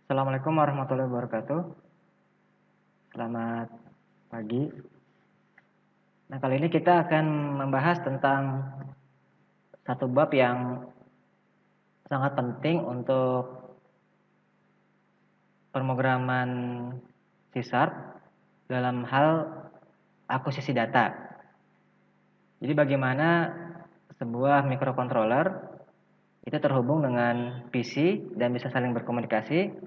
Assalamualaikum warahmatullahi wabarakatuh. Selamat pagi. Nah, kali ini kita akan membahas tentang satu bab yang sangat penting untuk pemrograman C# dalam hal akuisisi data. Jadi bagaimana sebuah microcontroller itu terhubung dengan PC dan bisa saling berkomunikasi.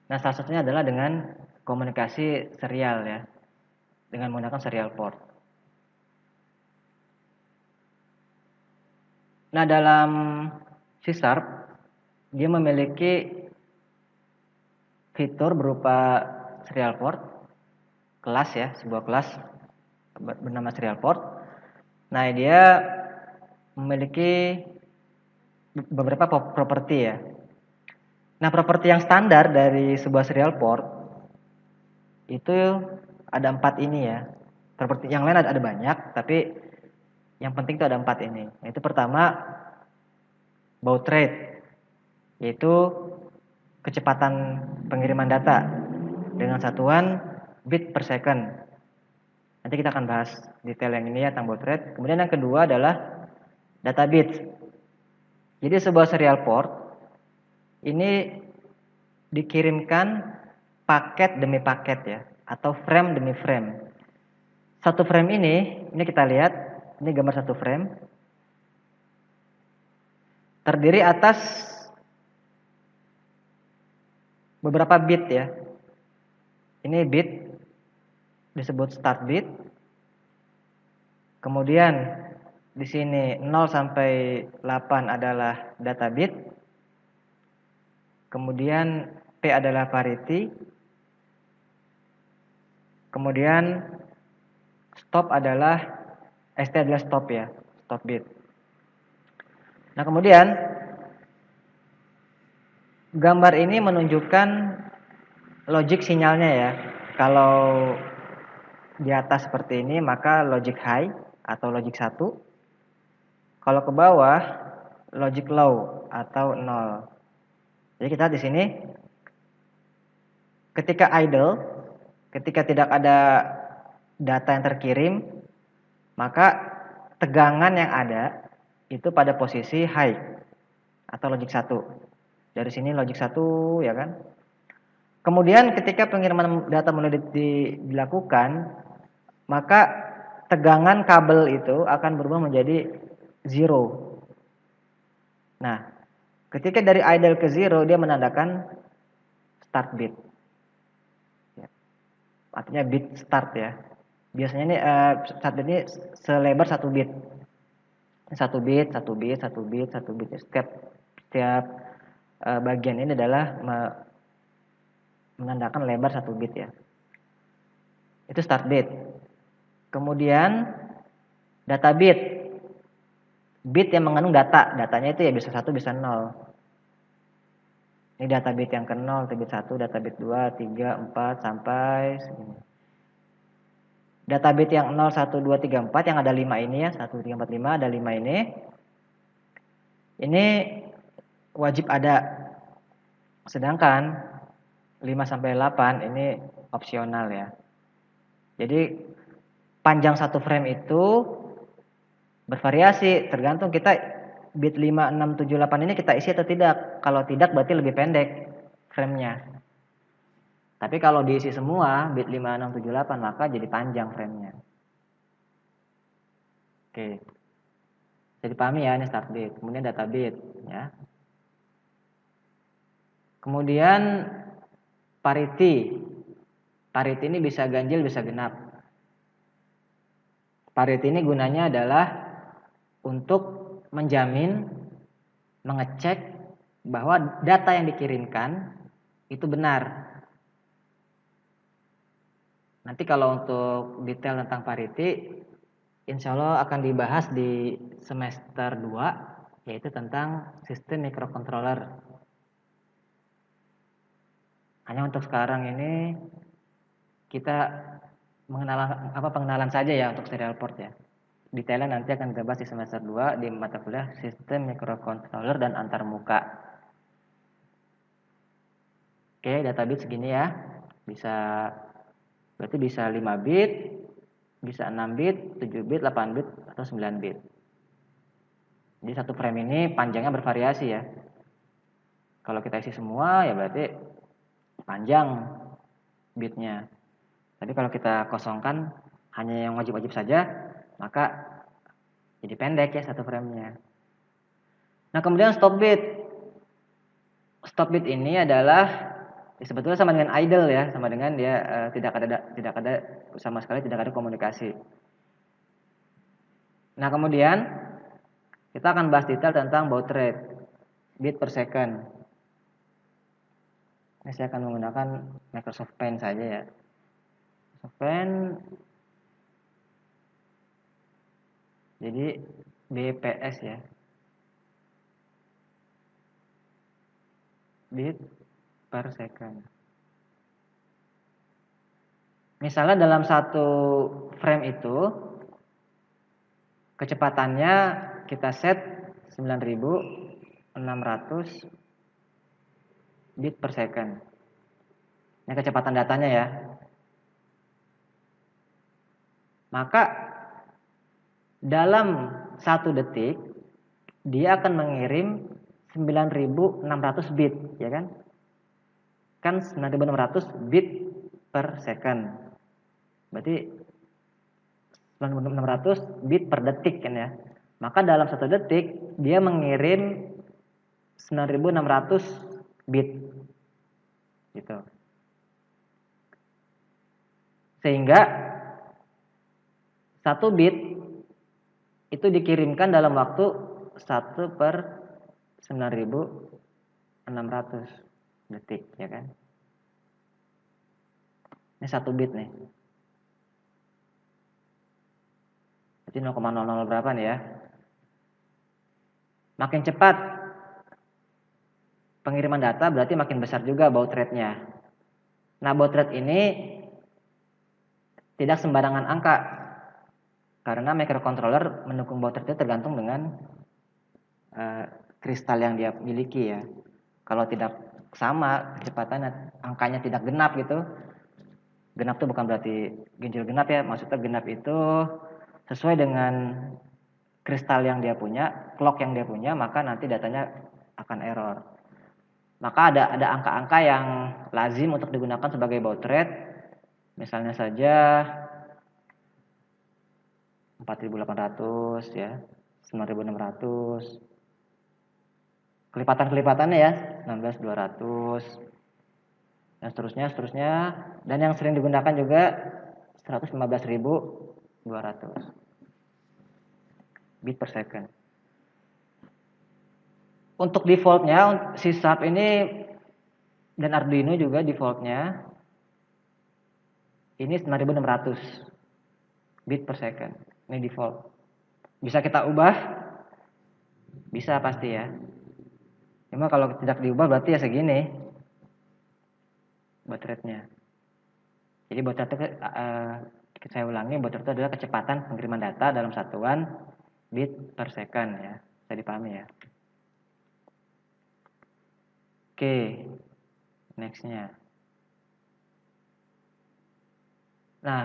Nah, salah satunya adalah dengan komunikasi serial ya, dengan menggunakan serial port. Nah, dalam C# dia memiliki fitur berupa serial port, kelas ya, sebuah kelas bernama serial port. Nah, dia memiliki beberapa properti ya. Nah, properti yang standar dari sebuah serial port itu ada 4 ini ya. Properti yang lain ada banyak, tapi yang penting itu ada 4 ini. Yaitu pertama baud rate, yaitu kecepatan pengiriman data dengan satuan bit per second. Nanti kita akan bahas detail yang ini ya tentang baud rate. Kemudian yang kedua adalah data bits. Jadi sebuah serial port ini dikirimkan paket demi paket ya, atau frame demi frame. Satu frame ini kita lihat, ini gambar satu frame. Terdiri atas beberapa bit ya. Ini bit disebut start bit. Kemudian di sini 0 sampai 8 adalah data bit. Kemudian P adalah parity. Kemudian stop adalah ST adalah stop ya, stop bit. Nah, kemudian gambar ini menunjukkan logic sinyalnya ya. Kalau di atas seperti ini maka logic high atau logic 1. Kalau ke bawah logic low atau 0. Jadi kita di sini ketika idle, ketika tidak ada data yang terkirim, maka tegangan yang ada itu pada posisi high atau logic 1. Dari sini logic 1 ya kan. Kemudian ketika pengiriman data mulai dilakukan, maka tegangan kabel itu akan berubah menjadi 0. Nah, ketika dari idle ke 0 dia menandakan start bit. Artinya bit start ya. Biasanya ini start bit ini selebar 1 bit. 1 bit, 1 bit, 1 bit, 1 bit. Setiap bagian ini adalah menandakan lebar 1 bit ya. Itu start bit. Kemudian data bit. Bit yang mengandung data. Datanya itu ya bisa 1 bisa 0. Ini data bit yang ke 0, data bit 1, data bit 2, 3, 4 sampai segini. Data bit yang 0, 1, 2, 3, 4 yang ada 5 ini ya. 1, 2, 3, 4, 5 ada 5 ini. Ini wajib ada. Sedangkan 5 sampai 8 ini opsional ya. Jadi panjang satu frame itu bervariasi tergantung kita bit 5, 6, 7, 8 ini kita isi atau tidak. Kalau tidak berarti lebih pendek frame-nya. Tapi kalau diisi semua bit 5, 6, 7, 8 maka jadi panjang frame-nya. Oke. Jadi dipahami ya ini start bit, kemudian data bit ya. Kemudian parity. Parity ini bisa ganjil bisa genap. Parity ini gunanya adalah untuk menjamin, mengecek bahwa data yang dikirimkan itu benar. Nanti kalau untuk detail tentang parity, insya Allah akan dibahas di semester 2, yaitu tentang sistem microcontroller. Hanya untuk sekarang ini kita pengenalan saja ya untuk serial port ya. Detailnya nanti akan kita bahas di semester 2 di mata kuliah sistem microcontroller dan antarmuka. Oke, data bit segini ya. Berarti bisa 5 bit, bisa 6 bit, 7 bit, 8 bit, atau 9 bit. Jadi satu frame ini panjangnya bervariasi ya. Kalau kita isi semua ya berarti panjang bitnya. Tapi kalau kita kosongkan hanya yang wajib-wajib saja, maka jadi pendek ya satu framenya. Nah kemudian stop bit. Stop bit ini adalah sebetulnya sama dengan idle ya, sama dengan dia tidak ada sama sekali tidak ada komunikasi. Nah kemudian kita akan bahas detail tentang baud rate, bit per second. Ini saya akan menggunakan Microsoft Paint saja ya. Microsoft Paint. Jadi BPS ya. Bit per second. Misalnya dalam satu frame itu kecepatannya kita set 9600 bit per second. Ini kecepatan datanya ya. Maka dalam 1 detik dia akan mengirim 9600 bit, ya kan? Kan 9600 bit per second. Berarti 9600 bit per detik kan ya. Maka dalam 1 detik dia mengirim 9600 bit. Gitu. Sehingga 1 bit itu dikirimkan dalam waktu 1 per 9600 detik, ya kan? Ini 1 bit nih. Berarti 0,00 berapa nih ya? Makin cepat pengiriman data berarti makin besar juga baud rate-nya. Nah, baud rate ini tidak sembarangan angka. Karena microcontroller mendukung baud rate tergantung dengan kristal yang dia miliki ya. Kalau tidak sama kecepatannya, angkanya tidak genap gitu. Genap itu bukan berarti ganjil genap ya, maksudnya genap itu sesuai dengan kristal yang dia punya, clock yang dia punya, maka nanti datanya akan error. Maka ada angka-angka yang lazim untuk digunakan sebagai baud rate. Misalnya saja 4800 ya, 9600. Kelipatan-kelipatannya ya, 19200. Dan seterusnya. Dan yang sering digunakan juga 115200 bit per second. Untuk defaultnya C# ini dan Arduino juga defaultnya ini 9600 bit per second. Ini default. Bisa kita ubah? Bisa pasti ya. Cuma kalau tidak diubah berarti ya segini baud rate-nya. Jadi baud rate saya ulangi, baud rate adalah kecepatan pengiriman data dalam satuan bit per second ya. Bisa dipahami ya. Oke, nextnya. Nah,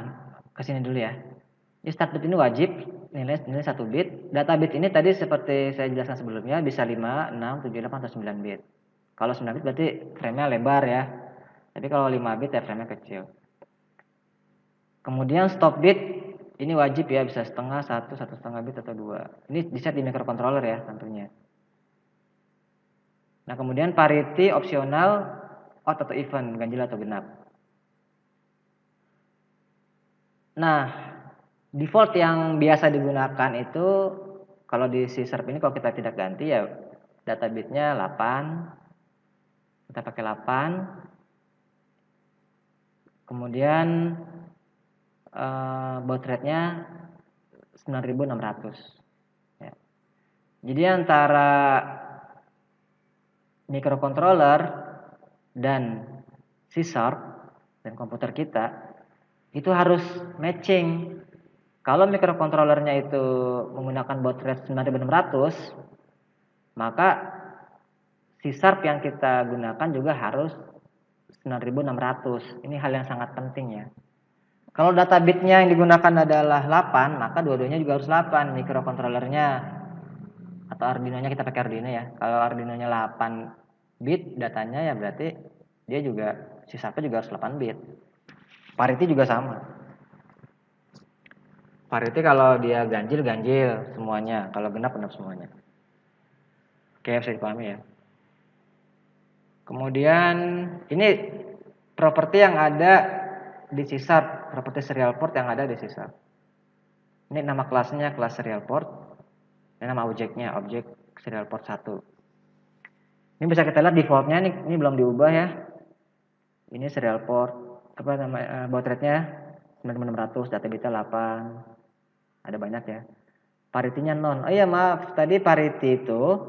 kesini dulu ya. Di start bit ini wajib nilai 1 bit. Data bit ini tadi seperti saya jelaskan sebelumnya bisa 5, 6, 7, 8, atau 9 bit. Kalau 9 bit berarti frame-nya lebar ya. Tapi kalau 5 bit ya frame-nya kecil. Kemudian stop bit ini wajib ya, bisa setengah, 1, 1,5 bit atau 2. Ini di-set di microcontroller ya tentunya. Nah, kemudian parity opsional odd atau even, ganjil atau genap. Nah, default yang biasa digunakan itu kalau di C# ini kalau kita tidak ganti ya data bitnya 8. Kita pakai 8. Kemudian baud rate-nya 9600 ya. Jadi antara microcontroller dan C# dan komputer kita itu harus matching. Kalau microcontrollernya itu menggunakan baud rate 9600, maka C# yang kita gunakan juga harus 9600. Ini hal yang sangat penting ya. Kalau data bitnya yang digunakan adalah 8, maka dua-duanya juga harus 8. Mikrokontrolernya atau Arduino-nya, kita pakai Arduino ya. Kalau Arduino-nya 8 bit datanya, ya berarti dia juga si SAP juga harus 8 bit. Parity juga sama. Parity kalau dia ganjil semuanya, kalau genap semuanya. Oke, bisa dipahami ya. Kemudian ini properti yang ada di C#, properti serial port yang ada di C#. Ini nama kelasnya kelas serial port. Ini nama objeknya, objek serial port 1. Ini bisa kita lihat defaultnya ini belum diubah ya. Ini serial port, apa nama baud rate-nya 9600, data bitnya 8. Ada banyak ya. Parity-nya non. Oh iya maaf, tadi parity itu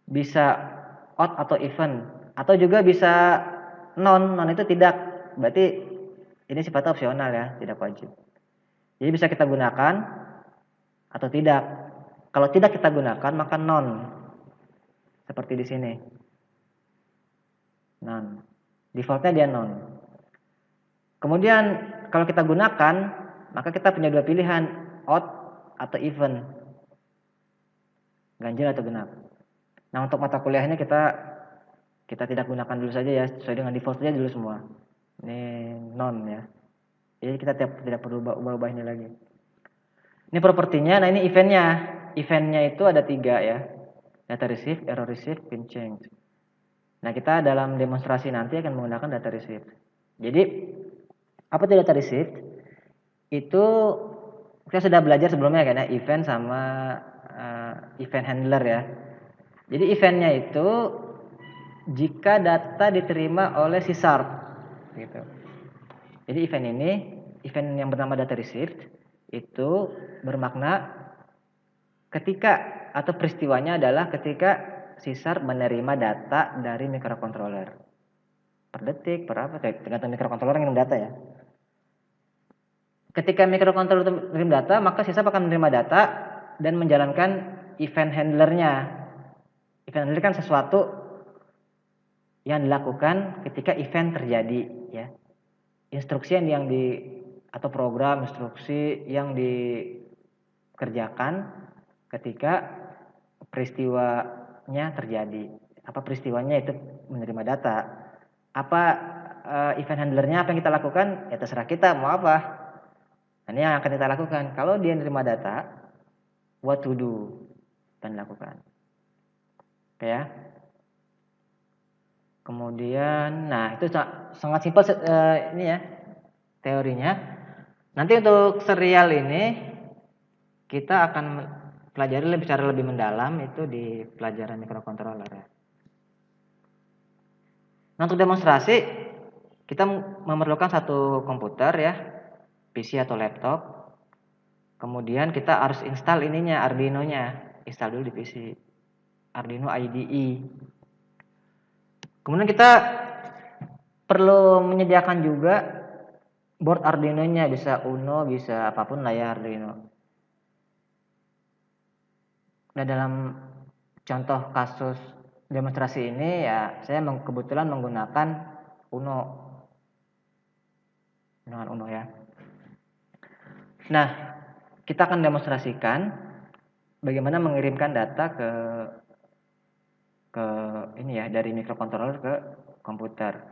bisa odd atau even, atau juga bisa non. Non itu tidak. Berarti ini sifatnya opsional ya, tidak wajib. Jadi bisa kita gunakan atau tidak. Kalau tidak kita gunakan maka non. Seperti di sini. Non. Defaultnya dia non. Kemudian kalau kita gunakan, maka kita punya dua pilihan, odd atau even. Ganjil atau genap. Nah, untuk mata kuliahnya kita tidak gunakan dulu saja ya, sesuai dengan default saja dulu semua. Ini non ya. Jadi kita tidak perlu ubah-ubah ini lagi. Ini propertinya, nah ini eventnya. Eventnya itu ada 3 ya. Data receive, error receive, pin change. Nah, kita dalam demonstrasi nanti akan menggunakan data receive. Jadi, apa itu data receive? Itu kita sudah belajar sebelumnya kan ya, event sama event handler ya. Jadi eventnya itu jika data diterima oleh si SARP gitu. Jadi event yang bernama data received itu bermakna ketika atau peristiwanya adalah ketika si SARP menerima data dari microcontroller. Per detik, per apa, tergantung microcontroller yang data ya. Ketika microcontroller menerima data, maka si SARP akan menerima data dan menjalankan event handlernya. Event handler kan sesuatu yang dilakukan ketika event terjadi ya. Instruksi yang atau program instruksi yang dikerjakan ketika peristiwanya terjadi. Apa peristiwanya itu menerima data. Apa event handlernya, apa yang kita lakukan? Ya terserah kita mau apa. Nah, ini yang akan kita lakukan. Kalau dia menerima data, what to do akan dilakukan. Oke ya. Kemudian, nah itu sangat simpel ini ya teorinya. Nanti untuk serial ini kita akan pelajari secara lebih mendalam itu di pelajaran microcontroller ya. Nah, untuk demonstrasi kita memerlukan satu komputer ya, PC atau laptop. Kemudian kita harus install ininya, Arduino-nya. Install dulu di PC. Arduino IDE. Kemudian kita perlu menyediakan juga board Arduino-nya, bisa Uno, bisa apapun lah ya Arduino. Nah, dalam contoh kasus demonstrasi ini ya saya kebetulan menggunakan Uno. Dengan Uno ya. Nah, kita akan demonstrasikan bagaimana mengirimkan data ke ini ya, dari microcontroller ke komputer.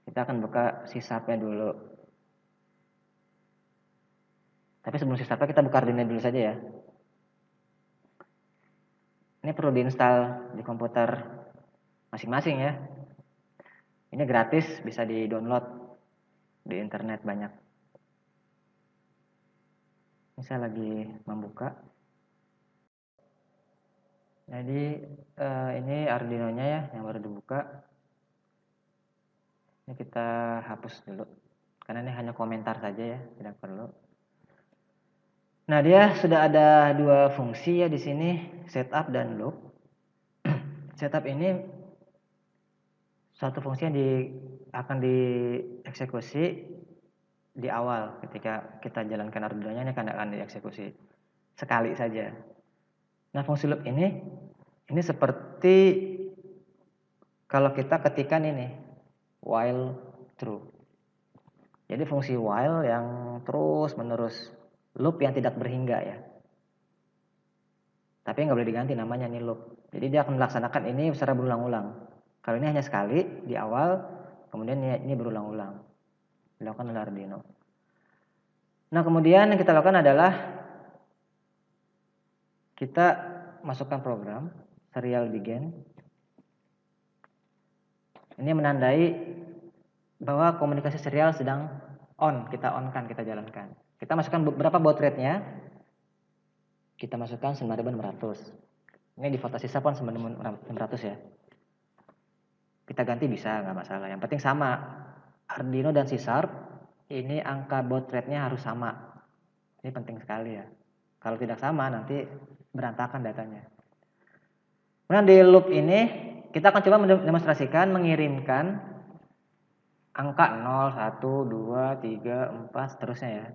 Kita akan buka sysapnya dulu. Tapi sebelum sysapnya kita buka Arduino dulu saja ya. Ini perlu diinstal di komputer masing-masing ya. Ini gratis, bisa di-download di internet banyak. Ini saya lagi membuka. Jadi ini Arduino-nya ya yang baru dibuka. Ini kita hapus dulu karena ini hanya komentar saja ya, tidak perlu. Nah, dia sudah ada dua fungsi ya di sini, setup dan loop. Setup ini suatu fungsi yang akan dieksekusi di awal ketika kita jalankan Arduino-nya, ini akan dieksekusi sekali saja. Nah, fungsi loop ini seperti kalau kita ketikkan ini. while true. Jadi fungsi while yang terus menerus, loop yang tidak berhingga ya. Tapi nggak boleh diganti namanya nih loop. Jadi dia akan melaksanakan ini secara berulang-ulang. Kalau ini hanya sekali di awal, kemudian ini berulang-ulang dilakukan oleh Arduino. Nah kemudian yang kita lakukan adalah kita masukkan program serial begin. Ini menandai bahwa komunikasi serial sedang on, kita on-kan, kita jalankan. Kita masukkan berapa baud rate-nya? Kita masukkan 9600. Ini di fotosyssel pun 9600 ya. Kita ganti bisa, nggak masalah. Yang penting sama. Arduino dan C#, ini angka baud rate-nya harus sama. Ini penting sekali ya. Kalau tidak sama nanti berantakan datanya. Kemudian di loop ini kita akan coba mendemonstrasikan mengirimkan angka 0, 1, 2, 3, 4 seterusnya ya.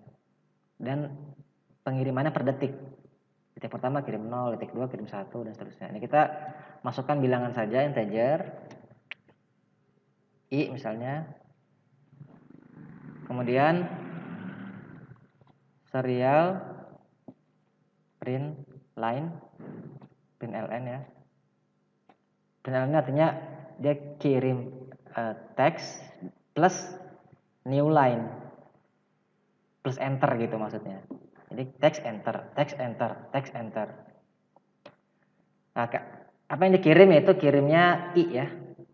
Dan pengirimannya per detik. Detik pertama kirim 0, detik 2 kirim 1 dan seterusnya. Ini kita masukkan bilangan saja integer. I misalnya. Kemudian serial print line, print ln ya. Print ln artinya dia kirim teks plus new line plus enter gitu maksudnya. Jadi teks enter, teks enter, teks enter. Nah, apa yang dikirim yaitu kirimnya i ya.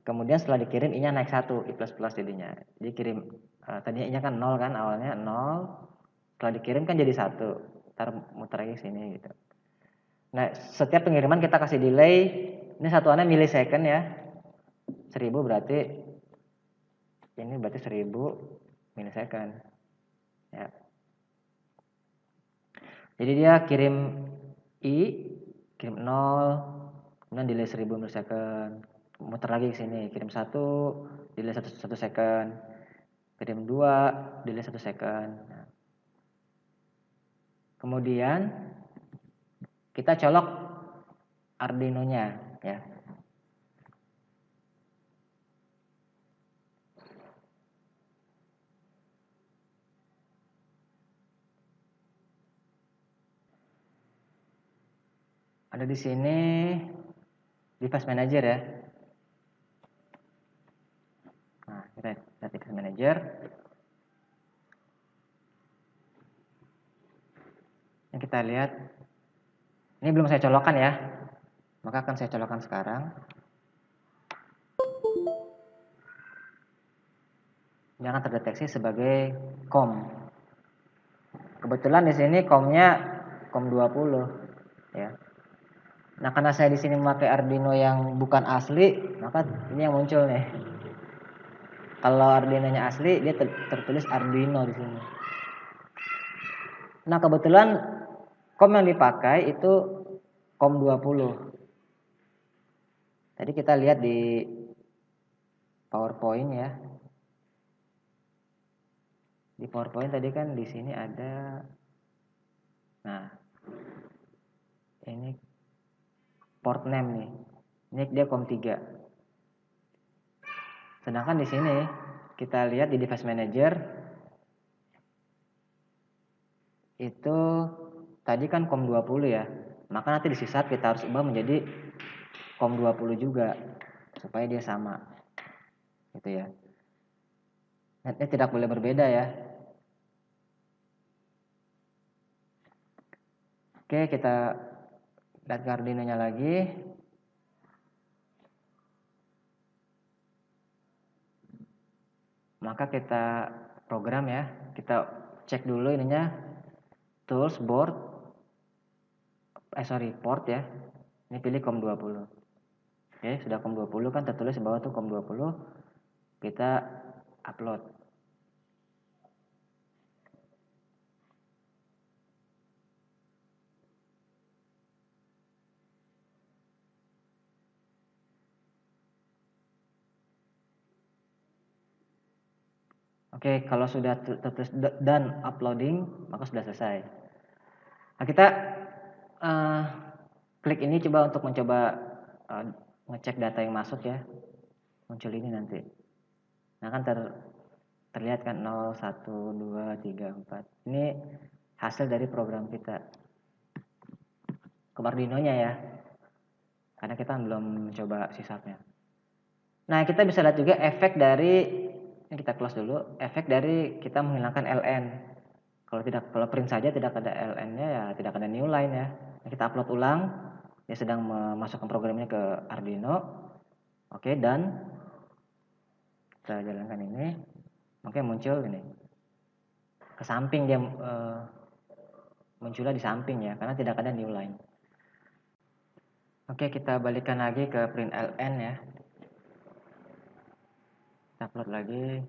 Kemudian setelah dikirim i-nya naik 1, i++ jadinya. Jadi kirim tadinya i-nya kan 0 kan awalnya 0. Setelah dikirim kan jadi 1. Ntar muter lagi sini gitu. Nah, setiap pengiriman kita kasih delay. Ini satuannya milisecond ya. 1000 berarti ini berarti 1000 milisecond. Ya. Jadi dia kirim i, kirim 0, kemudian delay 1000 milisecond. Muter lagi ke sini, kirim 1, delay 1 second. Kirim 2, delay 1 second. Nah. Kemudian kita colok Arduino-nya ya. Ada di sini device manager ya. Nah, kita lihat device manager. Yang kita lihat, ini belum saya colokkan ya. Maka akan saya colokkan sekarang. Ini akan terdeteksi sebagai COM. Kebetulan di sini COM-nya COM 20 ya. Nah, karena saya di sini memakai Arduino yang bukan asli, maka ini yang muncul nih. Kalau Arduino-nya asli, dia tertulis Arduino di sini. Nah, kebetulan COM yang dipakai itu COM 20. Tadi kita lihat di PowerPoint ya. Di PowerPoint tadi kan di sini ada. Nah, ini port name nih. Ini dia COM 3. Sedangkan di sini kita lihat di device manager itu tadi kan COM 20 ya. Maka nanti di sisat kita harus ubah menjadi COM 20 juga supaya dia sama. Gitu ya. Ini tidak boleh berbeda ya. Oke, kita lihat ke Arduino-nya lagi. Maka kita program ya. Kita cek dulu ininya tools board. Port ya. Ini pilih COM 20. Oke, sudah COM 20 kan tertulis di bawah tuh COM 20. Kita upload. Oke, kalau sudah tertulis done uploading, maka sudah selesai. Nah, kita klik ini coba untuk mencoba ngecek data yang masuk ya. Muncul ini nanti. Nah kan terlihat kan 0, 1, 2, 3, 4. Ini hasil dari program kita ke Arduino-nya ya. Karena kita belum mencoba C-Sharp-nya. Nah, kita bisa lihat juga efek dari, ini kita close dulu, efek dari kita menghilangkan ln. Kalau print saja tidak ada ln-nya ya tidak ada new line ya. Nah, kita upload ulang, dia sedang memasukkan programnya ke Arduino. Oke, dan kita jalankan ini. Oke, muncul ini. Ke samping dia munculnya di samping ya, karena tidak ada new line. Oke, kita balikan lagi ke print ln ya. Kita upload lagi.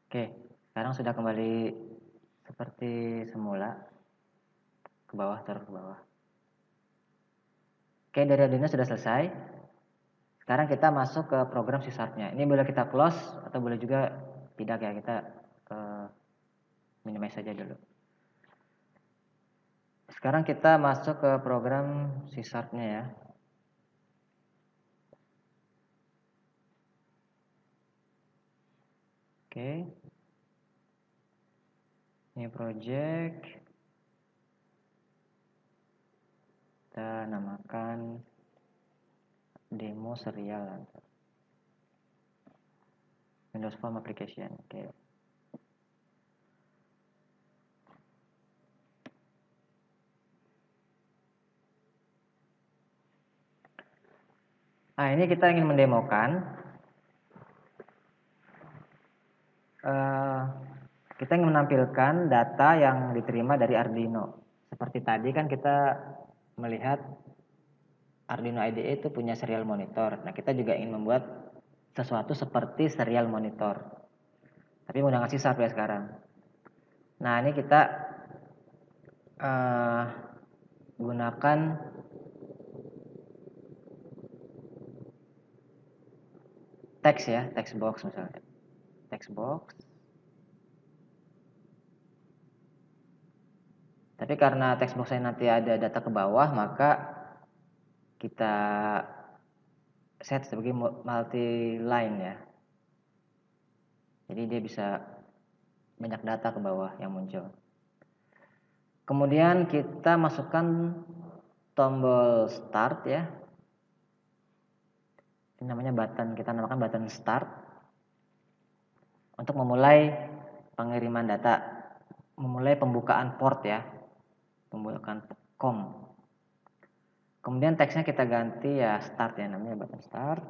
Oke, sekarang sudah kembali seperti semula. Ke bawah, taruh ke bawah. Oke, dari Arduino sudah selesai. Sekarang kita masuk ke program C-Sharp-nya. Ini boleh kita close atau boleh juga tidak ya, kita minimize saja dulu. Sekarang kita masuk ke program C-Sharp-nya ya. Oke. Ini project. Kita namakan demo serial. Windows Form Application. Oke. Nah, ini kita ingin mendemokan. Kita ingin menampilkan data yang diterima dari Arduino. Seperti tadi kan kita melihat Arduino IDE itu punya serial monitor. Nah, kita juga ingin membuat sesuatu seperti serial monitor. Tapi menggunakan C-Sharp ya sekarang. Nah, ini kita gunakan teks ya, text box misalnya. Text box. Tapi karena text box-nya nanti ada data ke bawah, maka kita set sebagai multi line ya. Jadi dia bisa banyak data ke bawah yang muncul. Kemudian kita masukkan tombol start ya. Ini namanya button, kita namakan button start. Untuk memulai pengiriman data, memulai pembukaan port ya. Pembukaan COM. Kemudian teksnya kita ganti ya start ya, namanya button start.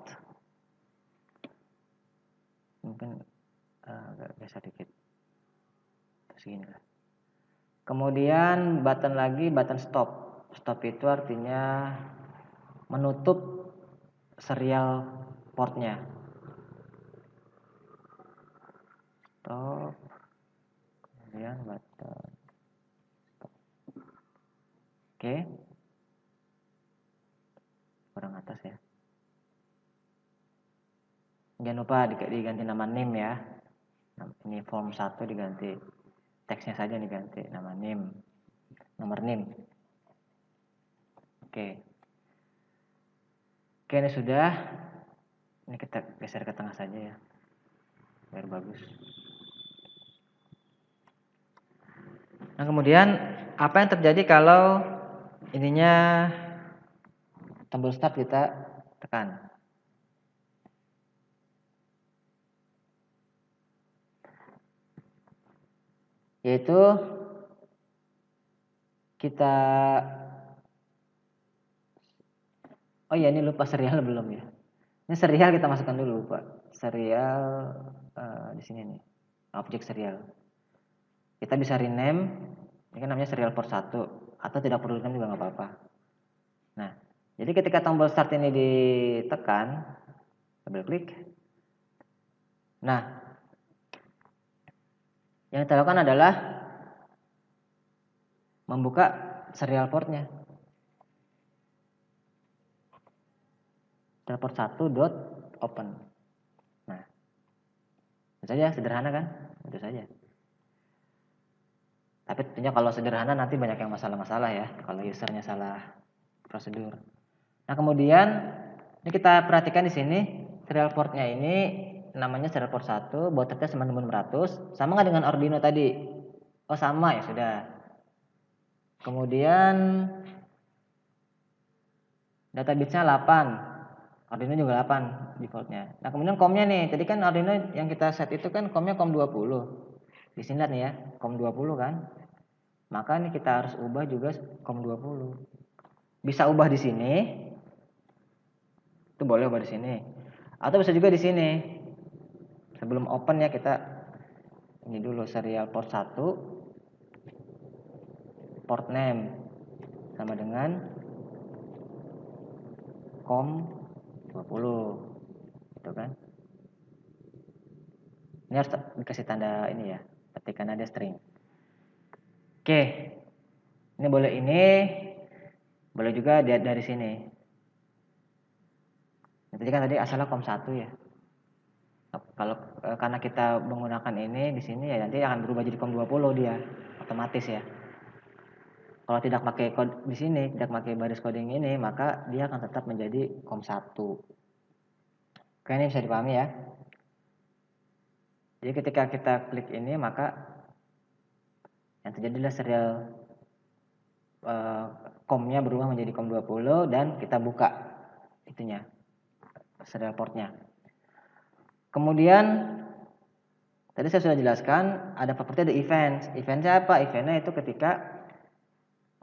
Mungkin agak geser dikit. Segini lah. Kemudian button lagi, button stop. Stop itu artinya menutup serial portnya. Stop. Kemudian button stop. Oke. Kurang atas ya. Jangan lupa diganti nama name ya. Ini form 1 diganti. Teksnya saja diganti. Nama name. Nomor name. Oke. Oke, ini sudah. Ini kita geser ke tengah saja ya. Biar bagus. Nah, kemudian apa yang terjadi kalau ininya tombol start kita tekan? Yaitu kita, oh ya ini lupa serial belum ya. Ini serial kita masukkan dulu Pak. Serial di sini nih. Objek serial. Kita bisa rename. Ini kan namanya serial port 1 atau tidak perlu rename juga nggak apa-apa. Nah, jadi ketika tombol start ini ditekan, double klik. Nah, yang kita lakukan adalah membuka serial portnya. Serial port 1.open. Nah, itu saja, sederhana kan? Itu saja. Tapi tentunya kalau sederhana nanti banyak yang masalah-masalah ya, kalau usernya salah prosedur. Nah, kemudian Ini kita perhatikan di sini serial portnya ini namanya serial port 1, baud rate 9600, sama nggak dengan Arduino tadi? Oh sama ya sudah. Kemudian data bitsnya 8, Arduino juga 8 defaultnya. Nah kemudian COM-nya nih, tadi kan Arduino yang kita set itu kan COM-nya COM 20. Di sini lihat nih ya, COM 20 kan. Maka ini kita harus ubah juga COM 20. Bisa ubah di sini. Itu boleh ubah di sini. Atau bisa juga di sini. Sebelum open ya kita ini dulu serial port 1 port name sama dengan COM 20 gitu kan. Ini harus dikasih tanda ini ya, ketika ada string. Oke, ini boleh juga dari sini. Jadi kan tadi asalnya COM 1 ya. Kalau karena kita menggunakan ini di sini ya nanti akan berubah jadi COM 20 dia, otomatis ya. Kalau tidak pakai kode di sini, tidak pakai baris coding ini, maka dia akan tetap menjadi COM 1. Oke, ini bisa dipahami ya. Jadi ketika kita klik ini maka yang terjadi adalah serial COM-nya berubah menjadi COM 20 dan kita buka itunya, serial portnya. Kemudian tadi saya sudah jelaskan ada properti ada event. Eventnya apa? Eventnya itu ketika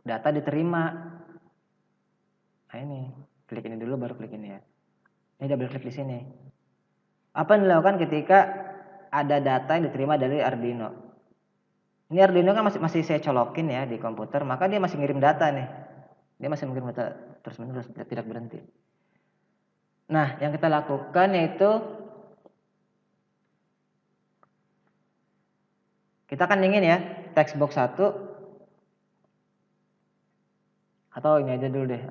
data diterima. Nah ini, klik ini dulu baru klik ini ya. Ini double klik di sini. Apa yang dilakukan ketika ada data yang diterima dari Arduino? Ini Arduino kan masih saya colokin ya di komputer, maka dia masih ngirim data nih. Dia masih mengirim data terus-menerus, tidak berhenti. Nah, yang kita lakukan yaitu kita kan ingin ya text box 1 atau ini aja dulu deh.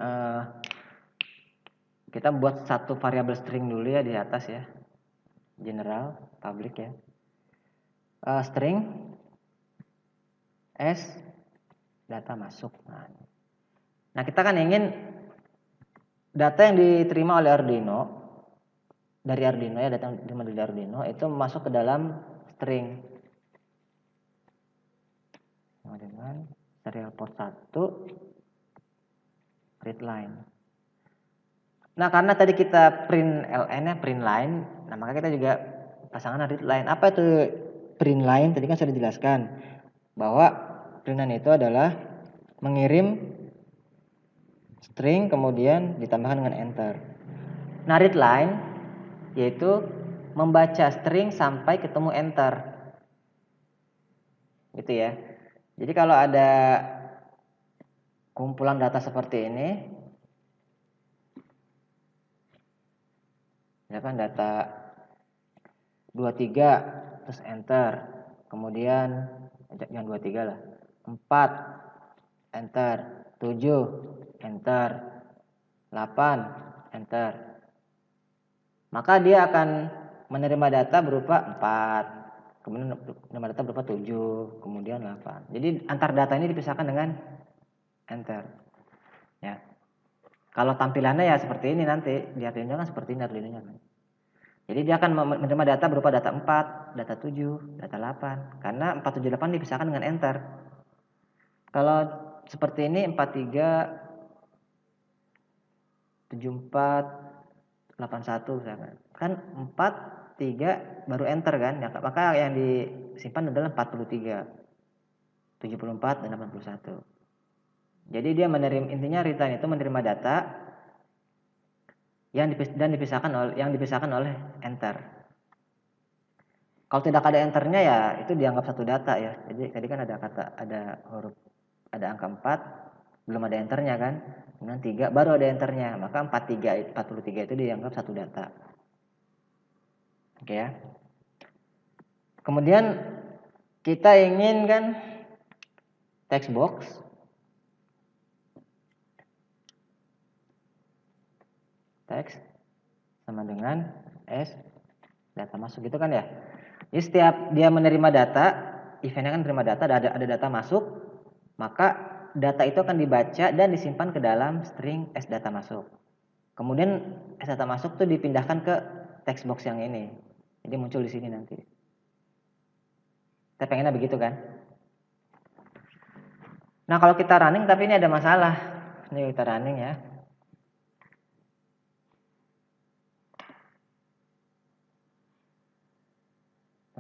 Kita buat satu variabel string dulu ya di atas ya. General, public ya. String S data masuk. Nah, kita kan ingin data yang diterima oleh Arduino dari Arduino ya, data yang diterima dari Arduino itu masuk ke dalam string. Dengan serial port 1 read line. Nah, karena tadi kita print ln ya, print line, nah maka kita juga pasangan read line. Apa itu print line? Tadi kan sudah dijelaskan bahwa print line itu adalah mengirim string kemudian ditambahkan dengan enter. Nah, read line yaitu membaca string sampai ketemu enter. Gitu ya. Jadi kalau ada kumpulan data seperti ini, ya kan data 23 terus enter, kemudian jangan 23 lah, 4 enter, 7 enter, 8 enter, maka dia akan menerima data berupa 4, kemudian menerima data berupa 7, kemudian 8. Jadi antar data ini dipisahkan dengan enter ya. Kalau tampilannya ya seperti ini nanti di Arduino kan seperti ini Arduino-nya kan. Jadi dia akan menerima data berupa data 4, data 7, data 8. Karena 4, 7, 8 dipisahkan dengan enter. Kalau seperti ini 43, 74, 81 misalkan. Kan 4, 3 baru enter kan. Ya, maka yang disimpan adalah 43, 74 dan 81. Jadi dia menerima, intinya return itu menerima data yang dipisahkan oleh enter. Kalau tidak ada enternya ya itu dianggap satu data ya. Jadi tadi kan ada huruf, ada angka 4, belum ada enternya kan. Kemudian 3 baru ada enternya, maka 43 itu dianggap satu data. Oke ya. Kemudian kita ingin kan text box text sama dengan S data masuk gitu kan ya. Jadi setiap dia menerima data, eventnya kan menerima data, ada data masuk, maka data itu akan dibaca dan disimpan ke dalam string S data masuk. Kemudian data masuk tuh dipindahkan ke text box yang ini. Jadi muncul di sini nanti. Kita pengennya begitu kan? Nah, kalau kita running tapi ini ada masalah. Ini kita running ya.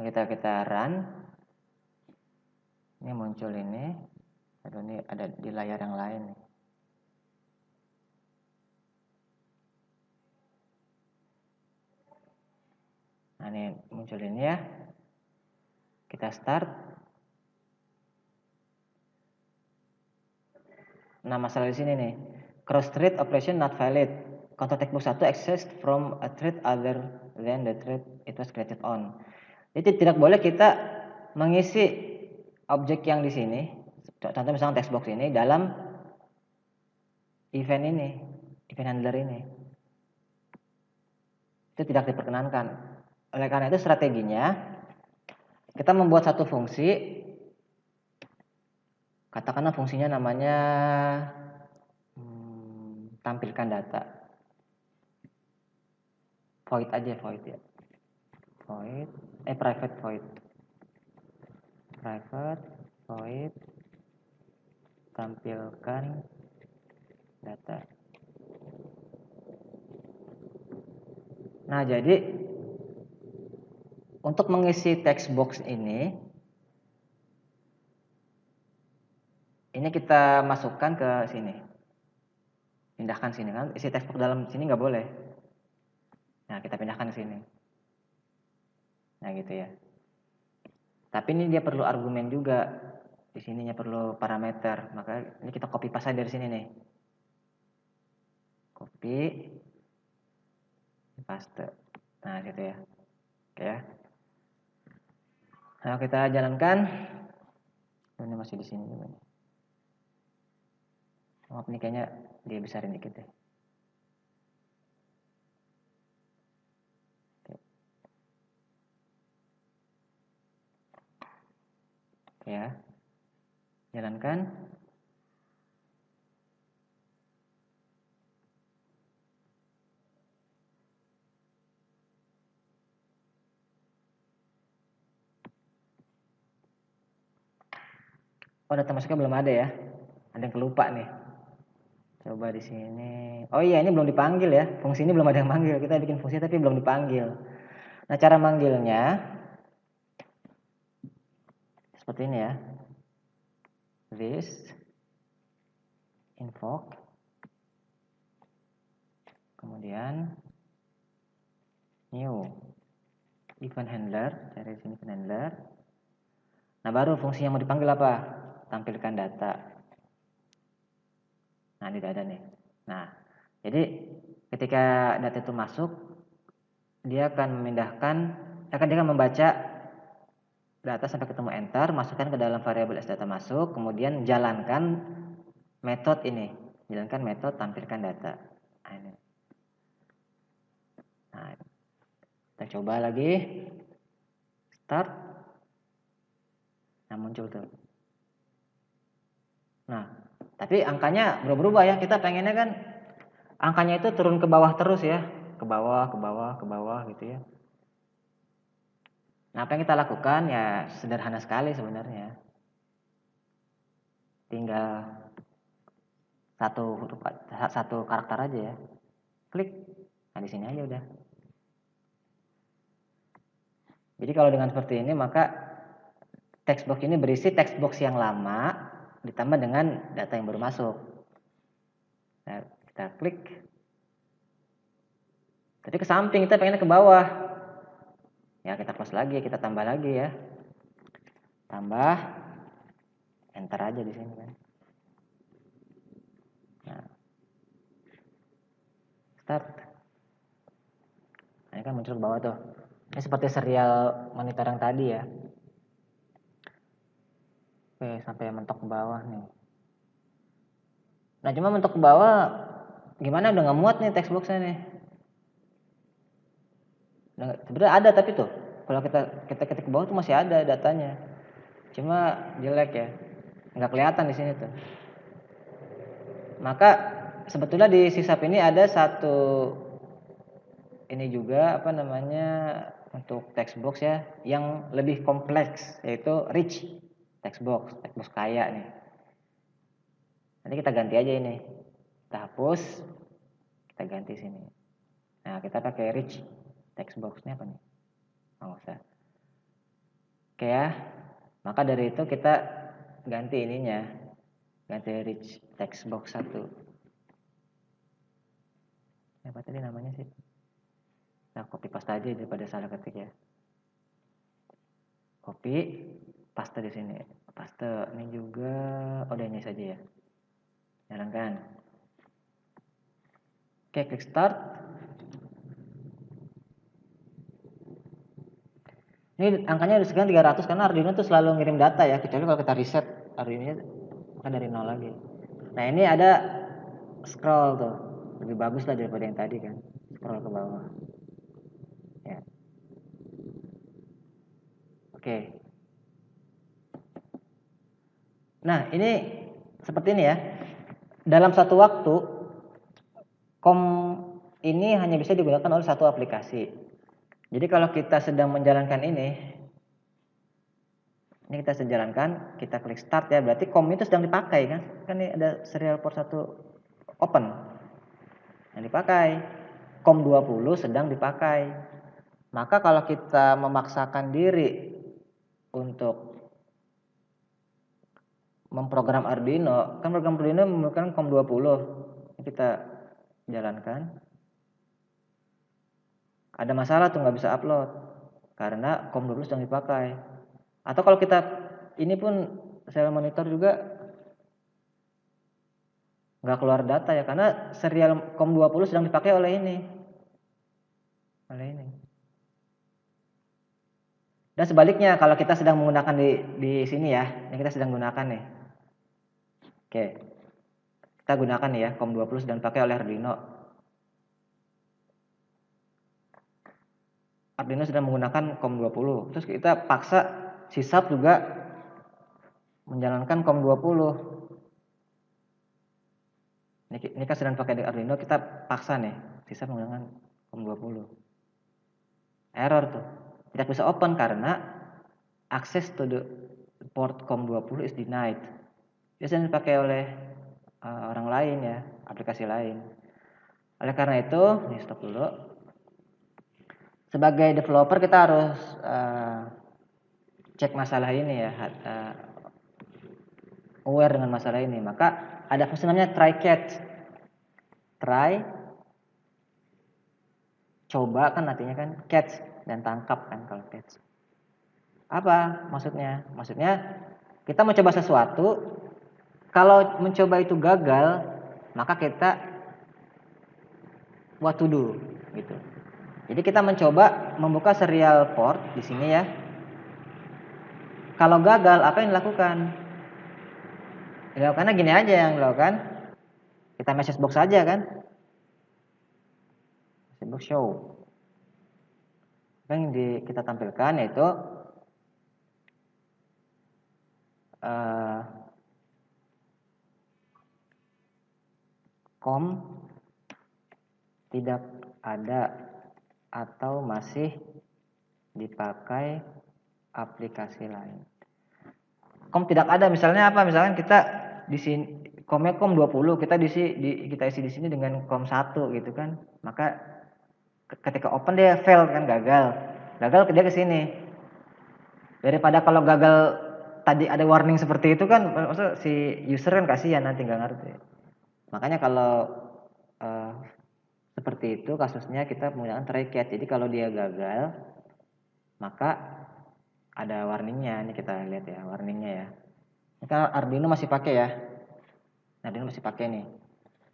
Kita run. Ini muncul ini. Aduh, ini ada di layar yang lain nih. Nah, ini muncul ini ya. Kita start. Nah, masalah di sini nih. Cross thread operation not valid. Counter textbox 1 accessed from a thread other than the thread it was created on. Jadi tidak boleh kita mengisi objek yang di sini, contoh misalnya textbox ini dalam event ini, event handler ini. Itu tidak diperkenankan. Oleh karena itu strateginya kita membuat satu fungsi, katakanlah fungsinya namanya tampilkan data. Void aja, void ya. Void, private void. Private void tampilkan data. Nah, jadi untuk mengisi text box ini kita masukkan ke sini. Pindahkan sini kan, isi text box dalam sini nggak boleh. Nah, kita pindahkan ke sini. Nah, gitu ya. Tapi ini dia perlu argumen juga. Di sininya perlu parameter. Maka ini kita copy paste dari sini nih. Copy, paste. Nah, gitu ya. Oke ya. Nah, kita jalankan. Ini masih di sini juga nih. Maaf nih, kayaknya dia besarin dikit deh. Oke ya. Jalankan. Oh, data masuknya belum ada ya. Ada yang kelupa nih. Coba di sini. Oh iya, ini belum dipanggil ya. Fungsi ini belum ada yang manggil. Kita bikin fungsi tapi belum dipanggil. Nah, cara manggilnya seperti ini ya. This invoke. Kemudian new event handler, cari sini event handler. Nah, baru fungsi yang mau dipanggil apa? Tampilkan data. Nah, tidak ada nih. Nah, jadi ketika data itu masuk, dia akan memindahkan, dia akan membaca data sampai ketemu enter, masukkan ke dalam variabel data masuk, kemudian jalankan metode ini, jalankan metode tampilkan data. Nah, ini. Nah, kita coba lagi, start. Nah, muncul tuh. Nah, tapi angkanya berubah ya. Kita pengennya kan angkanya itu turun ke bawah terus ya, ke bawah, ke bawah, ke bawah gitu ya. Nah, apa yang kita lakukan ya sederhana sekali sebenarnya. Tinggal satu karakter aja ya. Klik. Nah, di sini aja udah. Jadi kalau dengan seperti ini maka text box ini berisi text box yang lama ditambah dengan data yang baru masuk. Nah, kita klik. Tapi ke samping, kita pengennya ke bawah. Ya, kita close lagi, kita tambah lagi ya. Tambah, enter aja di sini kan. Nah, start. Nah, ini kan muncul ke bawah tuh. Ini seperti serial monitor yang tadi ya. Oke, sampai mentok ke bawah nih. Nah, cuma mentok ke bawah, gimana udah nggak muat nih text boxnya nih. Nah, sebenarnya ada tapi tuh, kalau kita ketik ke bawah tuh masih ada datanya. Cuma jelek ya, nggak kelihatan di sini tuh. Maka sebetulnya di sysap ini ada satu ini juga apa namanya, untuk text box ya yang lebih kompleks, yaitu rich text box kaya nih. Nanti kita ganti aja ini, kita hapus, kita ganti sini. Nah, kita pakai rich text box-nya apa nih? Nggak usah. Oke ya, maka dari itu kita ganti ininya, ganti rich text box 1. Apa tadi namanya sih? Nah, copy paste aja daripada salah ketik ya. Copy, paste di sini. Paste ini juga, udah ini saja ya. Jalankan. Oke, klik start. Ini angkanya udah sekian 300 karena Arduino tuh selalu ngirim data ya, kecuali kalau kita reset Arduino kan dari nol lagi. Nah, ini ada scroll tuh. Lebih bagus lah daripada yang tadi kan. Scroll ke bawah. Ya. Oke. Nah, ini seperti ini ya. Dalam satu waktu COM ini hanya bisa digunakan oleh satu aplikasi. Jadi kalau kita sedang menjalankan ini kita sedang jalankan, kita klik start ya, berarti COM itu sedang dipakai kan? Kan ini ada serial port 1 open yang dipakai. COM 20 sedang dipakai. Maka kalau kita memaksakan diri untuk memprogram Arduino, kan program Arduino memerlukan COM 20. Ini kita jalankan. Ada masalah tuh, nggak bisa upload karena COM 20 sedang dipakai. Atau kalau kita ini pun serial monitor juga nggak keluar data ya, karena serial COM 20 sedang dipakai oleh ini. Dan sebaliknya kalau kita sedang menggunakan di sini ya, yang kita sedang gunakan nih. Oke. Kita gunakan nih ya, COM 20 sedang dipakai oleh Arduino. Arduino sedang menggunakan COM 20. Terus kita paksa sysap juga menjalankan COM 20. Ini kan sedang pakai di Arduino, kita paksa nih sysap menggunakan COM 20. Error tuh. Tidak bisa open karena access to the port COM 20 is denied. Biasanya dipakai oleh orang lain ya, aplikasi lain. Oleh karena itu, ini stop dulu. Sebagai developer kita harus cek masalah ini ya, aware dengan masalah ini. Maka ada fungsi namanya try catch. Try, coba kan artinya kan, catch dan tangkap kan kalau catch. Apa maksudnya? Maksudnya kita mencoba sesuatu, kalau mencoba itu gagal, maka kita what to do gitu. Jadi kita mencoba membuka serial port di sini ya. Kalau gagal, apa yang dilakukan? Dilakukannya gini aja yang dilakukan. Kita message box saja kan. Message box show. Yang kita tampilkan yaitu COM tidak ada atau masih dipakai aplikasi lain. COM tidak ada, misalnya apa? Misalkan kita di sini COM-nya COM 20, kita kita isi di sini dengan COM 1 gitu kan. Maka ketika open dia fail kan, gagal. Gagal dia ke sini. Daripada kalau gagal tadi ada warning seperti itu kan, maksud si user kan kasihan nanti nggak ngerti. Makanya kalau seperti itu kasusnya kita menggunakan try catch. Jadi kalau dia gagal, maka ada warningnya. Ini kita lihat ya, warningnya ya. Ini kan Arduino masih pakai ya. Arduino masih pakai nih.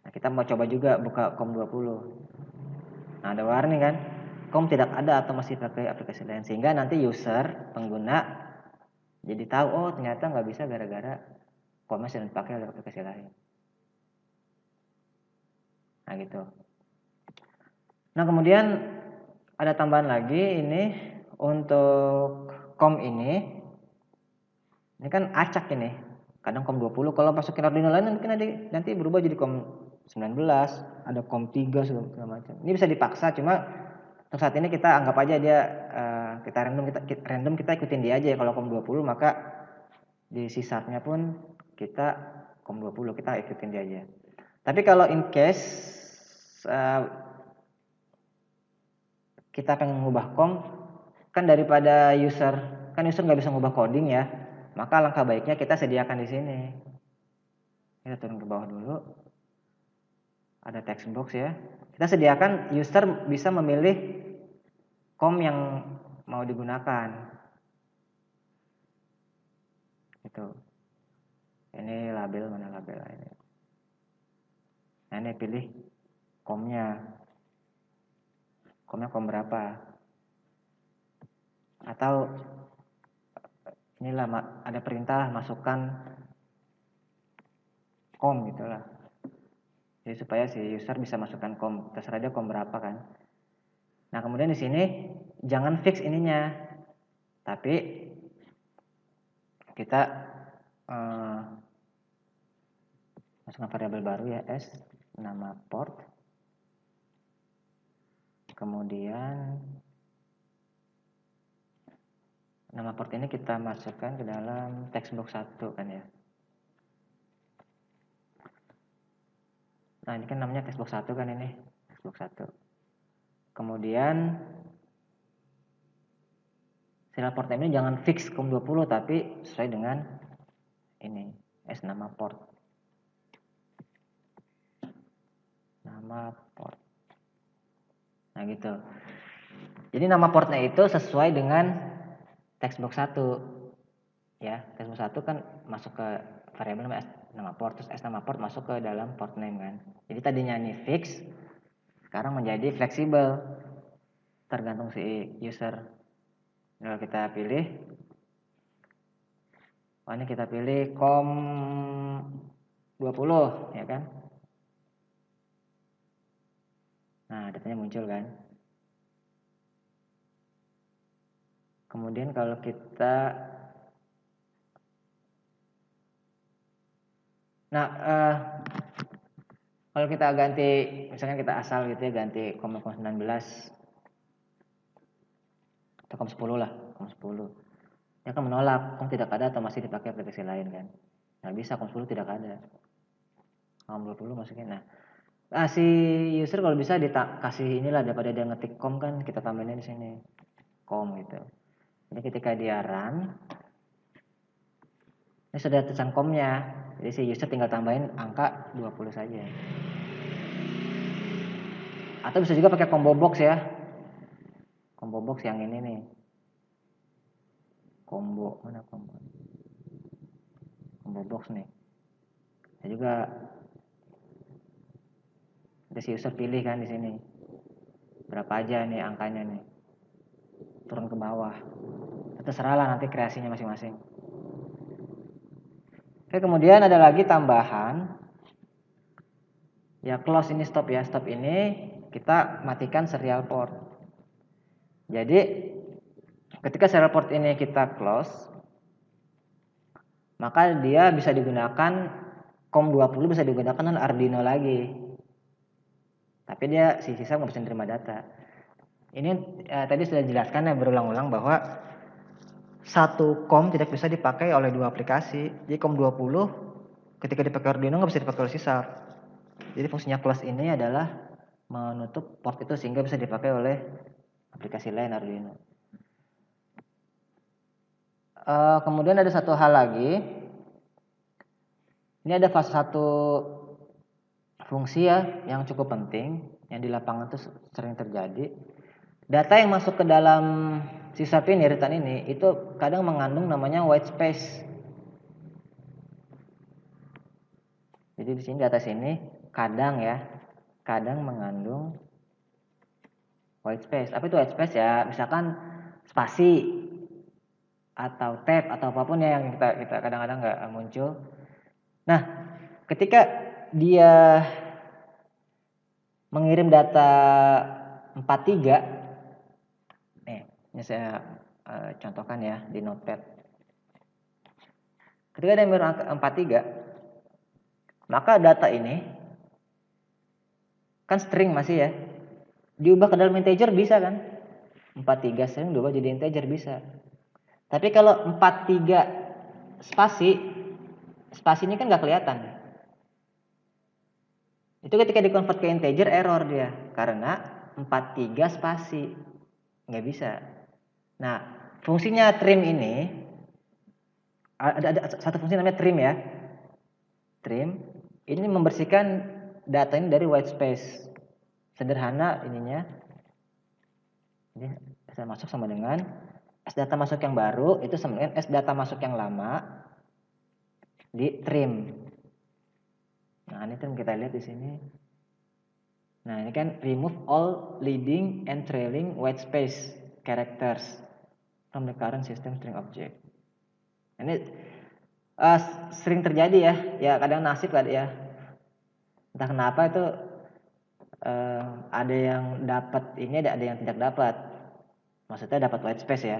Nah, kita mau coba juga buka COM 20. Nah, ada warning kan, COM tidak ada atau masih pakai aplikasi lain, sehingga nanti user pengguna jadi tahu, oh ternyata nggak bisa gara-gara COM-nya sedang dipakai oleh aplikasi lain. Nah gitu. Nah kemudian ada tambahan lagi ini untuk COM ini kan acak ini. Kadang COM 20, kalau masukin Arduino lain mungkin nanti berubah jadi COM 19, ada COM 3 segala macam. Ini bisa dipaksa, cuma Untuk saat ini kita anggap aja dia kita random kita ikutin dia aja ya. Kalau COM20 maka di C-sharp-nya pun kita COM20 kita ikutin dia aja. Tapi kalau in case kita pengen mengubah COM, kan daripada user nggak bisa ngubah coding ya, maka langkah baiknya kita sediakan di sini. Kita turun ke bawah dulu, ada text box ya. Kita sediakan user bisa memilih COM yang mau digunakan. Itu. Ini label, mana label ini? Nah, ini pilih COM-nya. COM-nya COM berapa? Atau inilah ada perintah masukkan COM gitulah. Jadi supaya si user bisa masukkan COM, terserah dia COM berapa kan. Nah, kemudian di sini jangan fix ininya. Tapi kita masukkan variabel baru ya, s nama port. Kemudian nama port ini kita masukkan ke dalam text box 1 kan ya. Nah, ini kan namanya text box 1 kan ini, text box 1. Kemudian serial port name ini jangan fix COM20 tapi sesuai dengan ini, s nama port. Nama port. Nah, gitu. Jadi nama portnya itu sesuai dengan text box 1. Ya, text box 1 kan masuk ke variabel nama port, terus s nama port masuk ke dalam port name kan. Jadi tadinya ini fix, sekarang menjadi fleksibel. Tergantung si user. Kalau kita pilih, ini kita pilih COM20 ya kan. Nah, datanya muncul kan. Kemudian kalau kita kalau kita ganti, misalkan kita asal gitu ya, ganti COM19 atau COM10 lah, COM10. Dia akan menolak, COM tidak ada atau masih dipakai aplikasi lain kan. Nggak bisa, COM10 tidak ada. COM20 masukin. Nah, si user kalau bisa kasih inilah, daripada dia ngetik COM kan, kita tambahin di sini COM gitu. Jadi ketika dia run, ini sudah tulisan COM-nya. Jadi si user tinggal tambahin angka 20 saja. Atau bisa juga pakai combo box ya. Combo box yang ini nih. Combo, mana combo? Combo box nih. Saya juga ada si user pilih kan di sini. Berapa aja nih angkanya nih. Turun ke bawah. Terserah lah nanti kreasinya masing-masing. Oke, kemudian ada lagi tambahan. Ya, close ini stop ya. Stop ini kita matikan serial port. Jadi ketika serial port ini kita close, maka dia bisa digunakan COM20 bisa digunakan dengan Arduino lagi. Tapi dia si sisa nggak bisa menerima data. Ini tadi sudah dijelaskan ya berulang-ulang bahwa satu COM tidak bisa dipakai oleh dua aplikasi. Jadi COM20 ketika dipakai Arduino nggak bisa dipakai oleh C-Sharp. Jadi fungsinya close ini adalah menutup port itu sehingga bisa dipakai oleh aplikasi lain Arduino. Kemudian ada satu hal lagi. Ini ada fase satu fungsi ya yang cukup penting yang di lapangan itu sering terjadi. Data yang masuk ke dalam C-Sharp ini, return ini itu kadang mengandung namanya white space. Jadi di sini data sini kadang mengandung white space. Apa itu white space ya? Misalkan spasi atau tab atau apapun ya yang kita kadang-kadang nggak muncul. Nah, ketika dia mengirim data 43, ini saya contohkan ya di Notepad. Ketika dia mengirim angka 43, maka data ini kan string masih ya. Diubah ke dalam integer bisa kan? 43 string diubah jadi integer bisa. Tapi kalau 43 spasi ini kan nggak kelihatan. Itu ketika dikonvert ke integer error dia karena 43 spasi. Nggak bisa. Nah, fungsinya trim ini ada satu fungsi namanya trim ya. Trim ini membersihkan data ini dari white space. Sederhana ininya. Jadi S masuk sama dengan S data masuk yang baru itu sama dengan S data masuk yang lama di trim. Nah, ini trim kita lihat di sini. Nah, ini kan remove all leading and trailing white space characters from the current system string object. Ini sering terjadi ya, ya kadang nasib kan ya. Entah kenapa itu ada yang dapat ini, ada yang tidak dapat. Maksudnya dapat white space ya.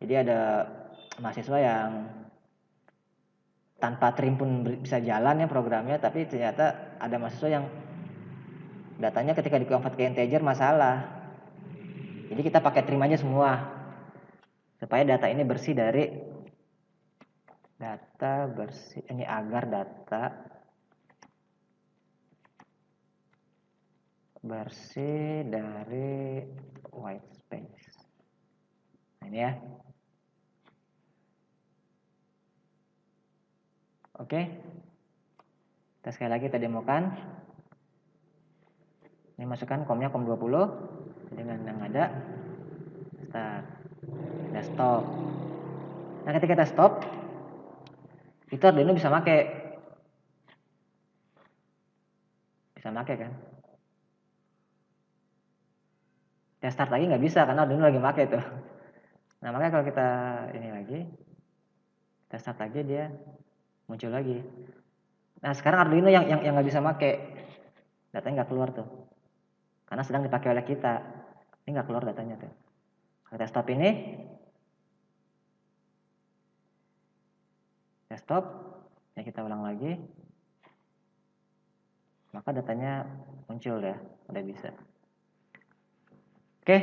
Jadi ada mahasiswa yang tanpa trim pun bisa jalan ya programnya, tapi ternyata ada mahasiswa yang datanya ketika di-convert ke integer masalah. Jadi kita pakai trim aja semua supaya data ini bersih dari ini agar data bersih dari white space. Nah, ini ya. Oke. Kita sekali lagi kita demokan. Ini masukkan komnya kom 20 dengan yang ada. Start. Kita stop. Nah, ketika kita stop, itu Arduino bisa make kan. Kita start lagi nggak bisa karena Arduino lagi make tuh. Nah, makanya kalau kita ini lagi, kita start lagi dia muncul lagi. Nah, sekarang Arduino yang nggak bisa make, datanya nggak keluar tuh, karena sedang dipakai oleh kita. Ini nggak keluar datanya tuh. Kita stop ini, kita stop, ya kita ulang lagi, maka datanya muncul ya, udah bisa. Oke,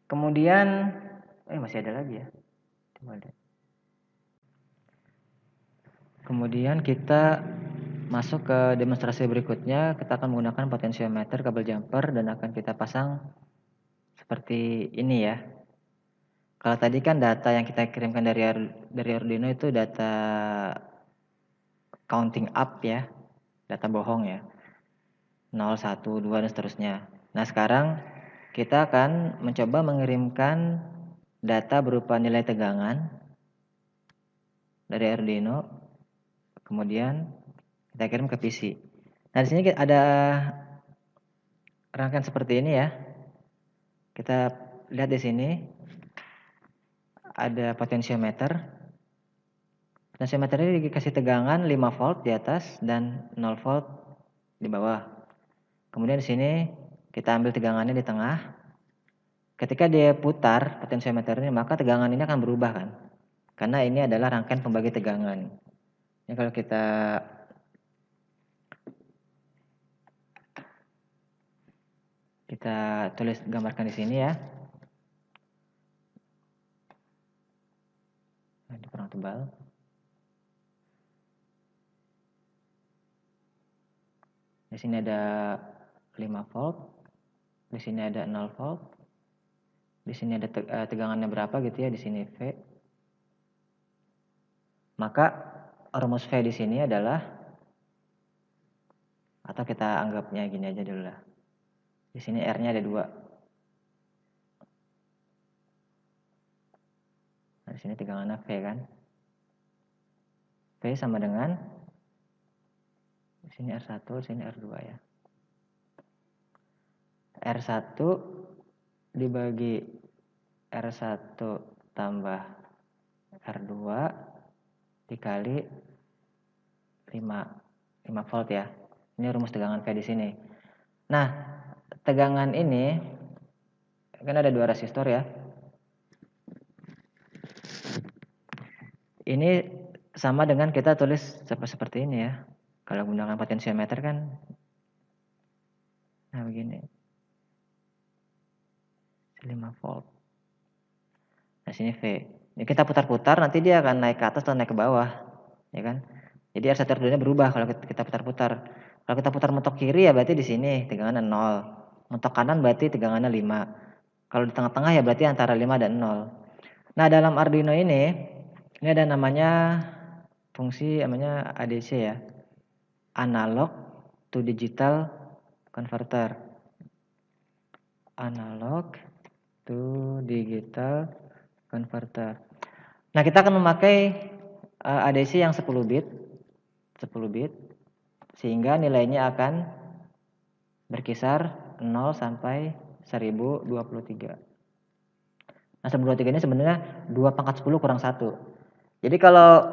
kemudian masih ada lagi ya. Kemudian kita masuk ke demonstrasi berikutnya. Kita akan menggunakan potensiometer, kabel jumper, dan akan kita pasang seperti ini ya. Kalau tadi kan data yang kita kirimkan dari Arduino itu data counting up ya, data bohong ya, 0, 1, 2 dan seterusnya. Nah, sekarang kita akan mencoba mengirimkan data berupa nilai tegangan dari Arduino, kemudian kita kirim ke PC. Nah, di sini ada rangkaian seperti ini ya. Kita lihat di sini ada potensiometer. Potensiometer ini dikasih tegangan 5 volt di atas dan 0 volt di bawah. Kemudian di sini kita ambil tegangannya di tengah. Ketika dia putar potensiometer ini, maka tegangan ini akan berubah kan. Karena ini adalah rangkaian pembagi tegangan. Ini kalau kita tulis gambarkan di sini ya. Ini kurang tebal. Di sini ada 5 volt. Di sini ada 0 volt. Di sini ada tegangannya berapa gitu ya, di sini V. Maka rumus V di sini adalah, atau kita anggapnya gini aja dulu lah. Di sini R-nya ada 2. Nah, di sini tegangannya V kan. V sama dengan di sini R1, di sini R2 ya. R1 dibagi R1 tambah R2 dikali 5 volt ya. Ini rumus tegangan V di sini. Nah, tegangan ini kan ada 2 resistor ya. Ini sama dengan kita tulis seperti ini ya. Kalau menggunakan potensiometer kan Nah begini, 5 volt. Nah sini V. Ini kita putar-putar, nanti dia akan naik ke atas atau naik ke bawah, ya kan? Jadi RC Arduino berubah kalau kita putar-putar. Kalau kita putar mentok kiri ya berarti di sini tegangannya 0. Mentok kanan berarti tegangannya 5. Kalau di tengah-tengah ya berarti antara 5 dan 0. Nah, dalam Arduino ini ada namanya fungsi namanya ADC ya. Analog to Digital Converter. Analog to Digital Converter. Nah, kita akan memakai ADC yang 10 bit sehingga nilainya akan berkisar 0 sampai 1023. Nah, 1023 ini sebenarnya 2 pangkat 10 kurang 1. Jadi kalau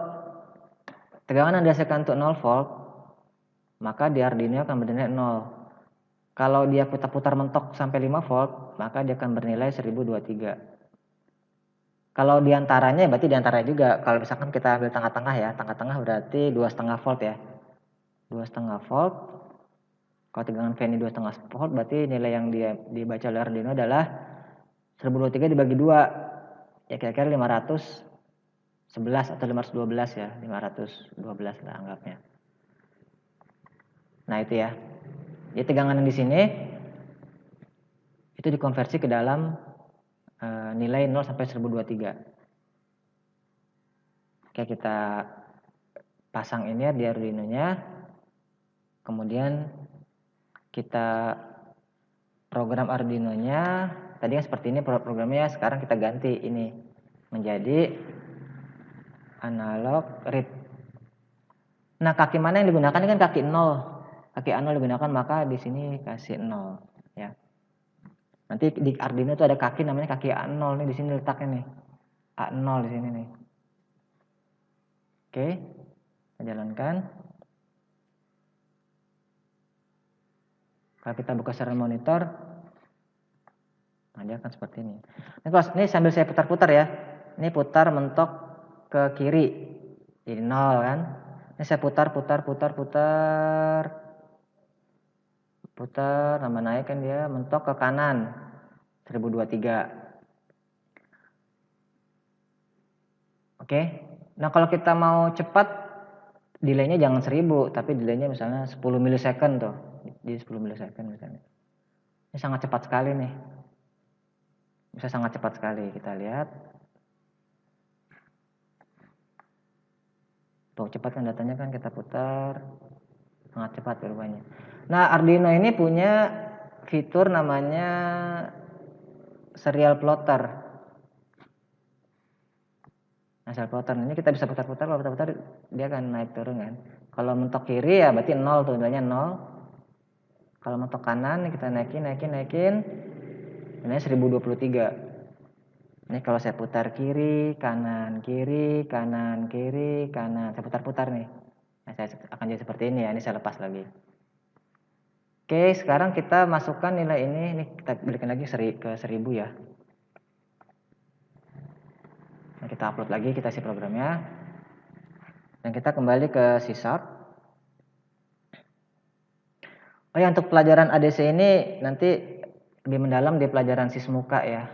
tegangan yang dihasilkan untuk 0 volt, maka di Arduino akan bernilai 0. Kalau dia putar-putar mentok sampai 5 volt, maka dia akan bernilai 1023. Kalau diantaranya berarti diantaranya juga. Kalau misalkan kita ambil tengah-tengah ya, tengah-tengah berarti 2,5 volt ya. 2,5 volt. Kalau tegangan V ini 2,5 volt, berarti nilai yang dibaca oleh Arduino adalah 1023 dibagi 2. Ya kira-kira 511 atau 512 ya, 512 lah anggapnya. Nah itu ya. Jadi tegangan yang di sini itu dikonversi ke dalam nilai 0 sampai 1023. Oke, kita pasang ini di Arduino-nya. Kemudian kita program Arduino-nya. Tadi kan seperti ini programnya, sekarang kita ganti ini menjadi analog read. Nah, kaki mana yang digunakan? Ini kan kaki 0. Kaki A0 digunakan, maka di sini kasih 0 ya. Nanti di Arduino itu ada kaki namanya kaki A0 nih, di sini letaknya nih. A0 di sini nih. Oke. Kita jalankan. Kalau kita buka serial monitor, nah dia akan seperti ini. Ini sambil saya putar-putar ya. Ini putar mentok ke kiri. Jadi 0 kan. Ini saya putar, nambah naik kan dia mentok ke kanan 1023. Oke. Nah, kalau kita mau cepat delaynya jangan 1000, tapi delaynya misalnya 10 milisecond tuh. Jadi 10 milisecond misalnya. Ini sangat cepat sekali nih. Bisa sangat cepat sekali, kita lihat. Tuh cepat kan datanya kan, kita putar. Sangat cepat perubahannya. Nah, Arduino ini punya fitur namanya serial plotter. Nah, serial plotter ini kita bisa putar-putar, kalau putar-putar dia akan naik turun kan. Kalau mentok kiri ya berarti 0 tuh, nilainya 0. Kalau mentok kanan kita naikin. Nilainya 1023. Ini kalau saya putar kiri, kanan, saya putar-putar nih. Nah, saya akan jadi seperti ini ya, ini saya lepas lagi. Oke, sekarang kita masukkan nilai ini kita berikan lagi ke 1000 ya. Nah, kita upload lagi, kita isi programnya. Dan kita kembali ke C#. Oh ya, untuk pelajaran ADC ini nanti lebih mendalam di pelajaran Sismuka ya.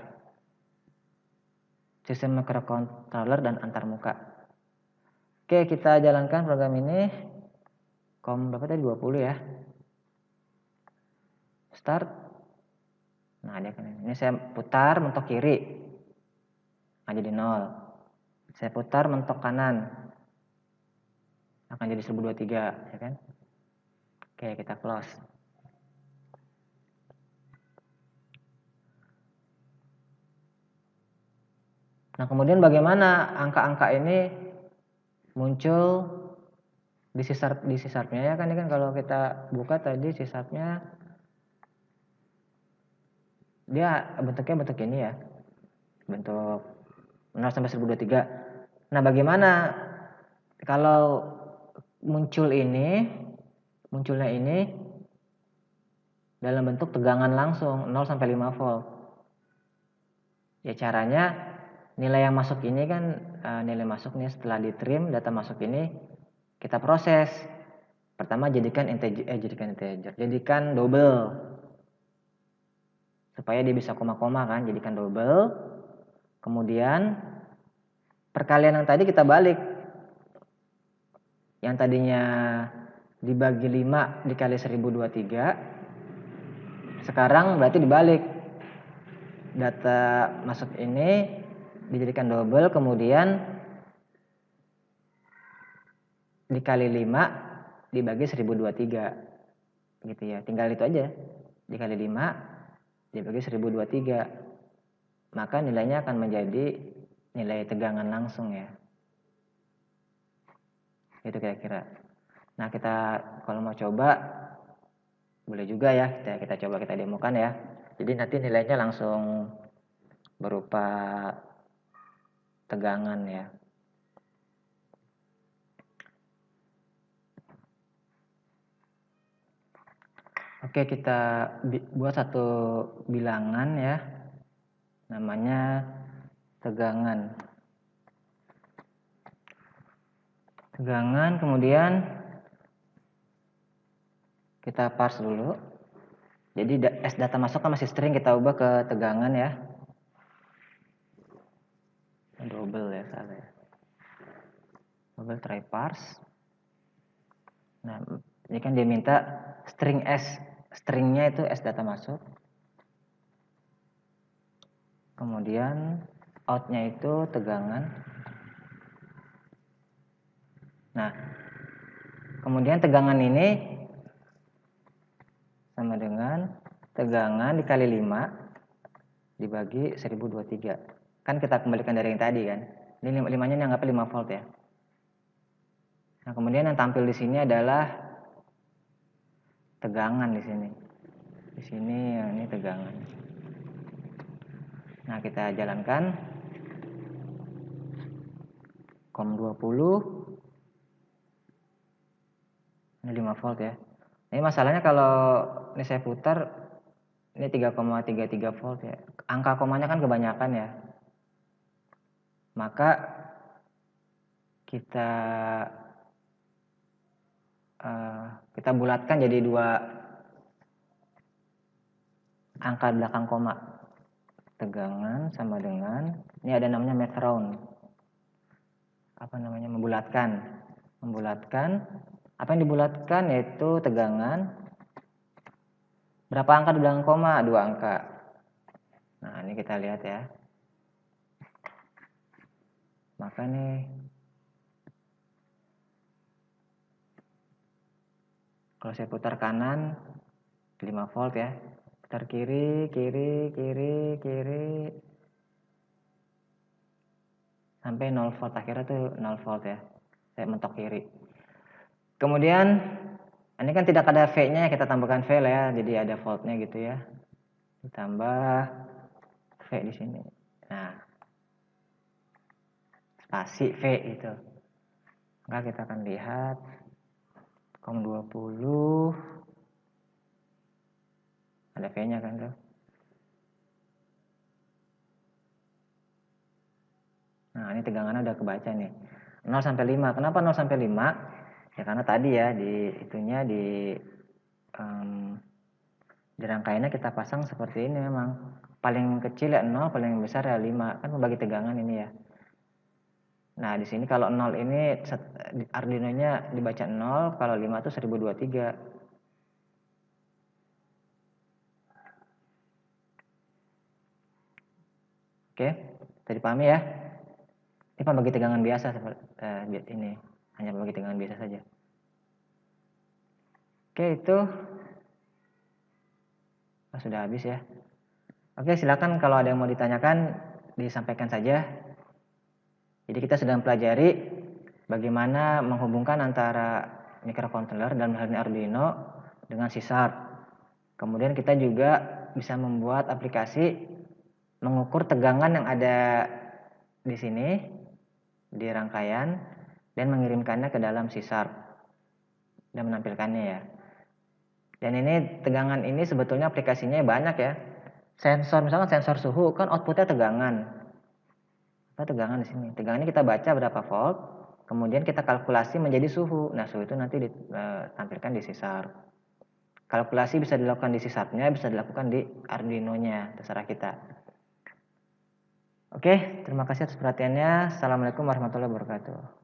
Sistem microcontroller dan antarmuka. Oke, kita jalankan program ini. Berapa tadi? 20 ya. Start. Nah, dia kan ini saya putar mentok kiri. Nah, jadi 0. Saya putar mentok kanan. Akan jadi 1023, ya kan? Oke, kita close. Nah, kemudian bagaimana angka-angka ini muncul di C#-nya ya kan? Ini kan kalau kita buka tadi C#-nya dia bentuk ini ya. Bentuk 0 sampai 1023. Nah, bagaimana kalau munculnya ini dalam bentuk tegangan langsung 0 sampai 5 volt. Ya caranya nilai yang masuk ini kan nilai masuk nih setelah di trim data masuk ini kita proses. Pertama jadikan double. supaya dia bisa koma-koma kan, jadikan double. Kemudian perkalian yang tadi kita balik. Yang tadinya dibagi 5 dikali 1023, sekarang berarti dibalik. Data masuk ini dijadikan double, kemudian dikali 5 dibagi 1023 gitu ya. Tinggal itu aja, dikali 5 dibagi 1023, maka nilainya akan menjadi nilai tegangan langsung ya. Itu kira-kira. Nah, kita kalau mau coba boleh juga ya, kita coba, kita demokan ya. Jadi nanti nilainya langsung berupa tegangan ya. Oke, kita buat satu bilangan ya, namanya tegangan. Kemudian kita parse dulu. Jadi S data masuk kan masih string, kita ubah ke tegangan ya. Double ya, salah ya. Double try parse. Nah, ini kan dia minta string S, stringnya itu S data masuk. Kemudian outnya itu tegangan. Nah, kemudian tegangan ini sama dengan tegangan dikali 5 dibagi 1023. Kan kita kembalikan dari yang tadi kan. Ini 5-nya dianggap 5 volt ya. Nah, kemudian yang tampil di sini adalah tegangan di sini. Di sini ya, ini tegangan. Nah, kita jalankan. COM20 ini 5 volt ya. Ini masalahnya kalau ini saya putar, ini 3,33 volt ya. Angka komanya kan kebanyakan ya. Maka kita bulatkan jadi 2 angka belakang koma. Tegangan sama dengan, ini ada namanya math round. Apa namanya, membulatkan. Apa yang dibulatkan yaitu tegangan. Berapa angka di belakang koma? 2 angka. Nah, ini kita lihat ya. Maka nih, kalau saya putar kanan 5 volt ya. Putar kiri, sampai 0 volt. Akhirnya tuh 0 volt ya. Saya mentok kiri. Kemudian ini kan tidak ada V-nya, kita tambahkan V lah ya, jadi ada voltnya gitu ya. Ditambah V di sini. Nah, spasi V itu. Maka kita akan lihat COM20 ada V-nya kan tuh. Nah, ini tegangannya udah kebaca nih. 0 sampai 5. Kenapa 0 sampai 5? Ya karena tadi ya di rangkaiannya kita pasang seperti ini memang. Paling kecil ya 0, paling besar ya 5. Kan membagi tegangan ini ya. Nah, di sini kalau 0 ini Arduino-nya dibaca 0, kalau 5 itu 1023. Oke, tadi pahami ya? Ini pembagi tegangan biasa seperti ini, hanya pembagi tegangan biasa saja. Oke, itu sudah habis ya. Oke, silakan kalau ada yang mau ditanyakan disampaikan saja. Jadi kita sudah mempelajari bagaimana menghubungkan antara microcontroller dan hal ini Arduino dengan C#. Kemudian kita juga bisa membuat aplikasi mengukur tegangan yang ada di sini di rangkaian dan mengirimkannya ke dalam C# dan menampilkannya ya. Dan ini tegangan ini sebetulnya aplikasinya banyak ya. Sensor, misalkan sensor suhu kan outputnya tegangan. Apa tegangan di sini? Tegangan ini kita baca berapa volt, kemudian kita kalkulasi menjadi suhu. Nah, suhu itu nanti ditampilkan di C#. kalkulasi bisa dilakukan di C-Sharp-nya, bisa dilakukan di Arduino-nya, terserah kita. Oke, terima kasih atas perhatiannya. Assalamualaikum warahmatullahi wabarakatuh.